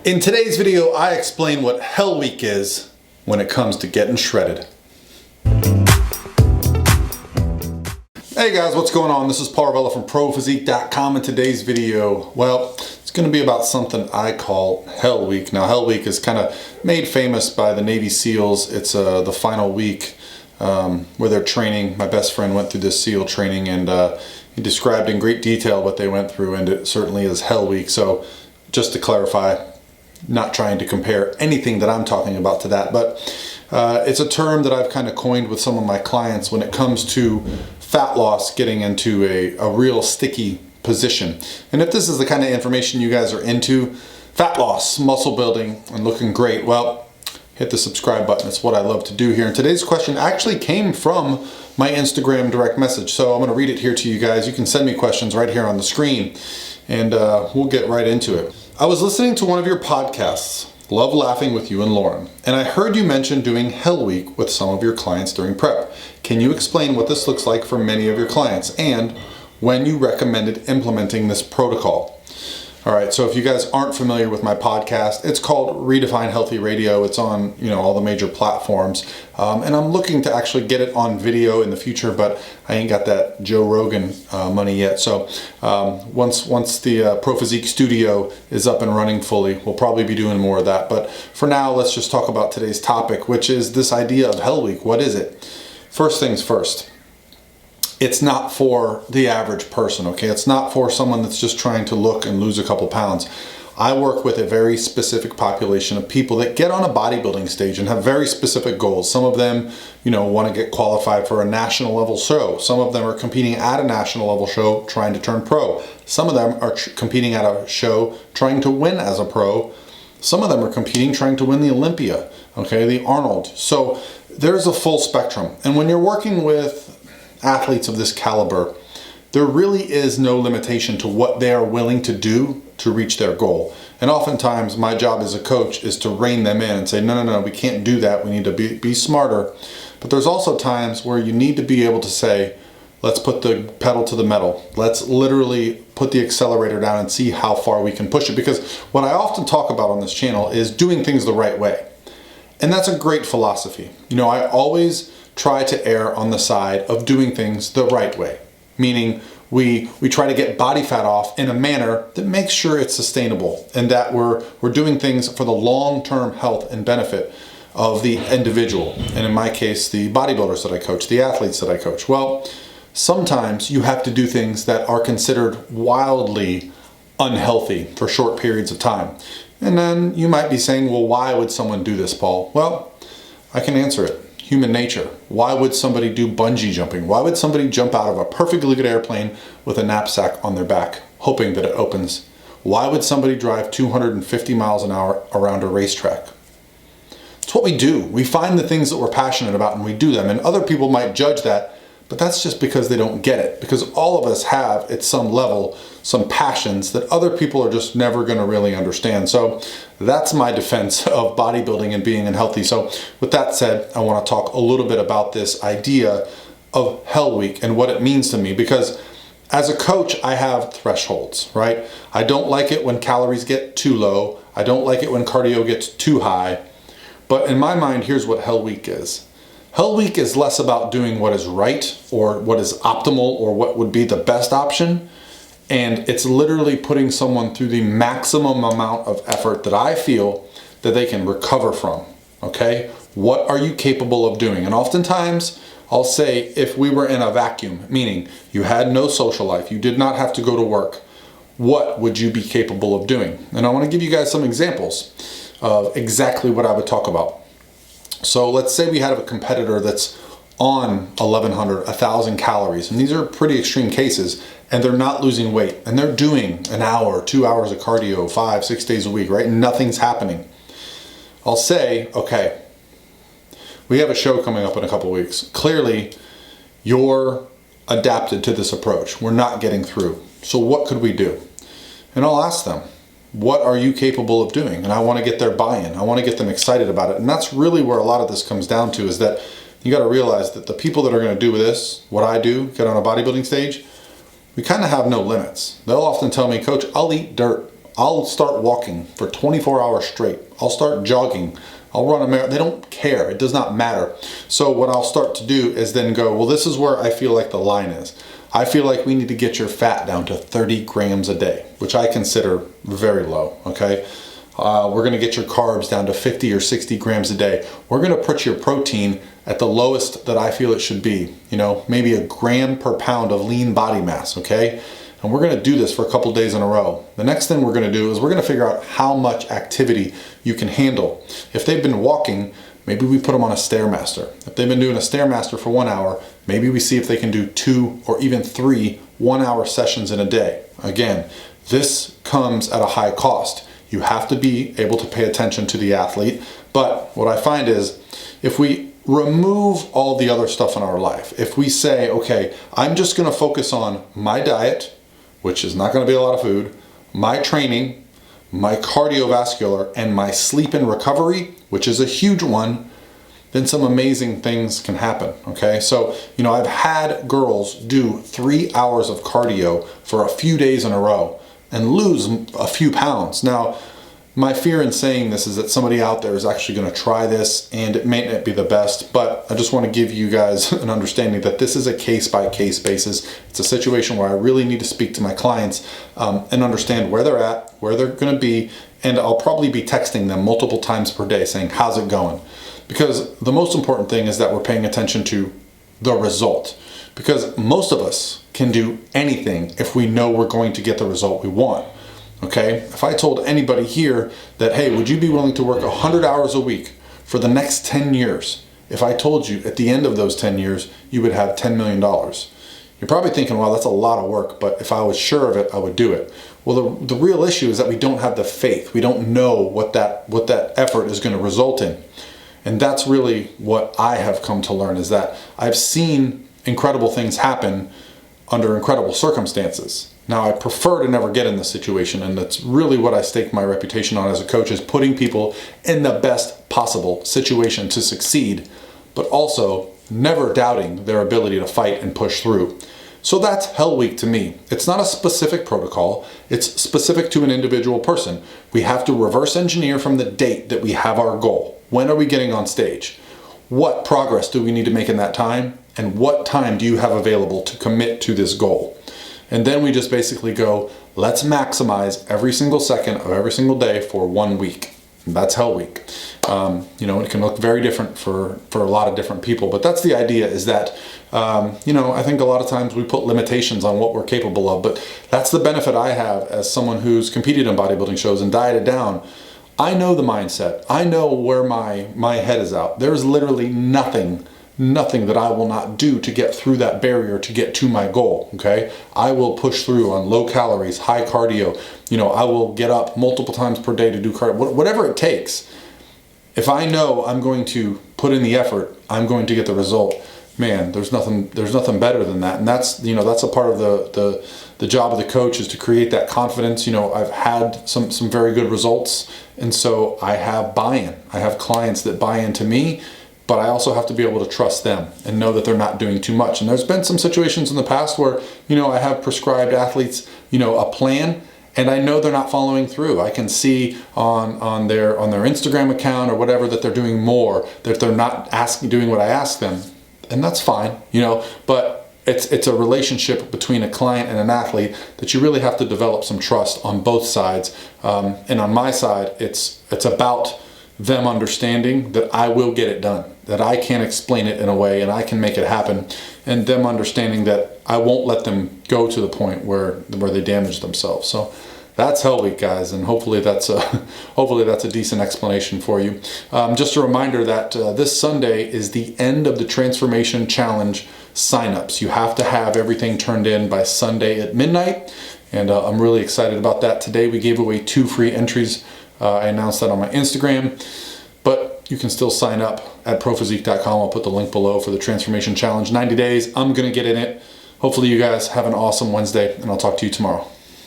In today's video, I explain what Hell Week is when it comes to getting shredded. Hey guys, what's going on? This is Paul Ravella from ProPhysique.com. In today's video, well, it's going to be about something I call Hell Week. Now, Hell Week is kind of made famous by the Navy SEALs. It's the final week where they're training. My best friend went through this SEAL training and he described in great detail what they went through, and it certainly is Hell Week. So just to clarify, not trying to compare anything that I'm talking about to that, but it's a term that I've kind of coined with some of my clients when it comes to fat loss getting into a real sticky position. And if this is the kind of information you guys are into, fat loss, muscle building, and looking great, well, hit the subscribe button. It's what I love to do here. And today's question actually came from my Instagram direct message. So I'm going to read it here to you guys. You can send me questions right here on the screen and we'll get right into it. I was listening to one of your podcasts, Love Laughing with You and Lauren, and I heard you mention doing Hell Week with some of your clients during prep. Can you explain what this looks like for many of your clients and when you recommended implementing this protocol? All right, so if you guys aren't familiar with my podcast, it's called Redefine Healthy Radio. It's on, all the major platforms, and I'm looking to actually get it on video in the future, but I ain't got that Joe Rogan money yet. So once the Pro Physique studio is up and running fully, we'll probably be doing more of that. But for now, let's just talk about today's topic, which is this idea of Hell Week. What is it? First things first. It's not for the average person, okay? It's not for someone that's just trying to look and lose a couple pounds. I work with a very specific population of people that get on a bodybuilding stage and have very specific goals. Some of them, want to get qualified for a national level show. Some of them are competing at a national level show trying to turn pro. Some of them are competing at a show trying to win as a pro. Some of them are competing trying to win the Olympia, okay, the Arnold. So there's a full spectrum. And when you're working with athletes of this caliber, there really is no limitation to what they are willing to do to reach their goal. And oftentimes my job as a coach is to rein them in and say, no, we can't do that. We need to be smarter. But there's also times where you need to be able to say, let's put the pedal to the metal. Let's literally put the accelerator down and see how far we can push it. Because what I often talk about on this channel is doing things the right way. And that's a great philosophy. I always try to err on the side of doing things the right way, meaning we try to get body fat off in a manner that makes sure it's sustainable and that we're doing things for the long-term health and benefit of the individual, and in my case, the bodybuilders that I coach, the athletes that I coach. Well, sometimes you have to do things that are considered wildly unhealthy for short periods of time. And then you might be saying, well, why would someone do this, Paul? Well, I can answer it. Human nature. Why would somebody do bungee jumping? Why would somebody jump out of a perfectly good airplane with a knapsack on their back, hoping that it opens? Why would somebody drive 250 miles an hour around a racetrack? It's what we do. We find the things that we're passionate about and we do them. And other people might judge that, but that's just because they don't get it. Because all of us have, at some level, some passions that other people are just never going to really understand. So that's my defense of bodybuilding and being unhealthy. So with that said, I want to talk a little bit about this idea of Hell Week and what it means to me. Because as a coach, I have thresholds, right? I don't like it when calories get too low. I don't like it when cardio gets too high. But in my mind, here's what Hell Week is. Hell Week is less about doing what is right or what is optimal or what would be the best option. And it's literally putting someone through the maximum amount of effort that I feel that they can recover from, okay? What are you capable of doing? And oftentimes I'll say, if we were in a vacuum, meaning you had no social life, you did not have to go to work, what would you be capable of doing? And I want to give you guys some examples of exactly what I would talk about. So let's say we had a competitor that's on 1,100, 1,000 calories, and these are pretty extreme cases, and they're not losing weight, and they're doing an hour, 2 hours of cardio, 5-6 days a week, right? And nothing's happening. I'll say, okay, we have a show coming up in a couple weeks. Clearly, you're adapted to this approach. We're not getting through. So what could we do? And I'll ask them, what are you capable of doing? And I want to get their buy-in. I want to get them excited about it. And that's really where a lot of this comes down to, is that you got to realize that the people that are going to do this, what I do, get on a bodybuilding stage, we kind of have no limits. They'll often tell me, Coach, I'll eat dirt. I'll start walking for 24 hours straight. I'll start jogging. I'll run a marathon. They don't care. It does not matter. So what I'll start to do is then go, well, this is where I feel like the line is. I feel like we need to get your fat down to 30 grams a day, which I consider very low, okay? We're gonna get your carbs down to 50 or 60 grams a day. We're gonna put your protein at the lowest that I feel it should be, maybe a gram per pound of lean body mass, okay? And we're gonna do this for a couple days in a row. The next thing we're gonna do is we're gonna figure out how much activity you can handle. If they've been walking, maybe we put them on a Stairmaster. If they've been doing a Stairmaster for 1 hour, maybe we see if they can do 2 or even 3 1-hour sessions in a day. Again, this comes at a high cost. You have to be able to pay attention to the athlete. But what I find is if we remove all the other stuff in our life, if we say, okay, I'm just gonna focus on my diet, which is not gonna be a lot of food, my training, my cardiovascular, and my sleep and recovery, which is a huge one, then some amazing things can happen, okay? So, I've had girls do 3 hours of cardio for a few days in a row and lose a few pounds. Now, my fear in saying this is that somebody out there is actually gonna try this and it may not be the best, but I just wanna give you guys an understanding that this is a case-by-case basis. It's a situation where I really need to speak to my clients and understand where they're at, where they're gonna be, and I'll probably be texting them multiple times per day saying, how's it going? Because the most important thing is that we're paying attention to the result. Because most of us can do anything if we know we're going to get the result we want. Okay? If I told anybody here that, hey, would you be willing to work 100 hours a week for the next 10 years? If I told you at the end of those 10 years, you would have $10 million. You're probably thinking, well, that's a lot of work, but if I was sure of it, I would do it. Well, the real issue is that we don't have the faith. We don't know what that effort is going to result in. And that's really what I have come to learn, is that I've seen incredible things happen under incredible circumstances. Now, I prefer to never get in this situation, and that's really what I stake my reputation on as a coach, is putting people in the best possible situation to succeed, but also never doubting their ability to fight and push through. So that's Hell Week to me. It's not a specific protocol. It's specific to an individual person. We have to reverse engineer from the date that we have our goal. When are we getting on stage? What progress do we need to make in that time? And what time do you have available to commit to this goal? And then we just basically go, let's maximize every single second of every single day for 1 week. And that's Hell Week. It can look very different for a lot of different people, but that's the idea, is that, I think a lot of times we put limitations on what we're capable of, but that's the benefit I have as someone who's competed in bodybuilding shows and dieted down. I know the mindset. I know where my head is out. There's literally nothing that I will not do to get through that barrier to get to my goal, okay? I will push through on low calories, high cardio. I will get up multiple times per day to do cardio, whatever it takes. If I know I'm going to put in the effort, I'm going to get the result. Man, there's nothing better than that. And that's a part of the job of the coach, is to create that confidence. I've had some very good results, and so I have buy-in. I have clients that buy into me, but I also have to be able to trust them and know that they're not doing too much. And there's been some situations in the past where, I have prescribed athletes, a plan, and I know they're not following through. I can see on their Instagram account or whatever that they're doing more, that they're not doing what I ask them. And that's fine, but it's a relationship between a client and an athlete that you really have to develop some trust on both sides. And on my side, it's about them understanding that I will get it done, that I can explain it in a way and I can make it happen, and them understanding that I won't let them go to the point where they damage themselves. So that's Hell Week, guys, and hopefully that's a decent explanation for you. Just a reminder that this Sunday is the end of the Transformation Challenge signups. You have to have everything turned in by Sunday at midnight, and I'm really excited about that. Today we gave away 2 free entries. I announced that on my Instagram, but you can still sign up at prophysique.com. I'll put the link below for the Transformation Challenge. 90 days, I'm gonna get in it. Hopefully you guys have an awesome Wednesday, and I'll talk to you tomorrow.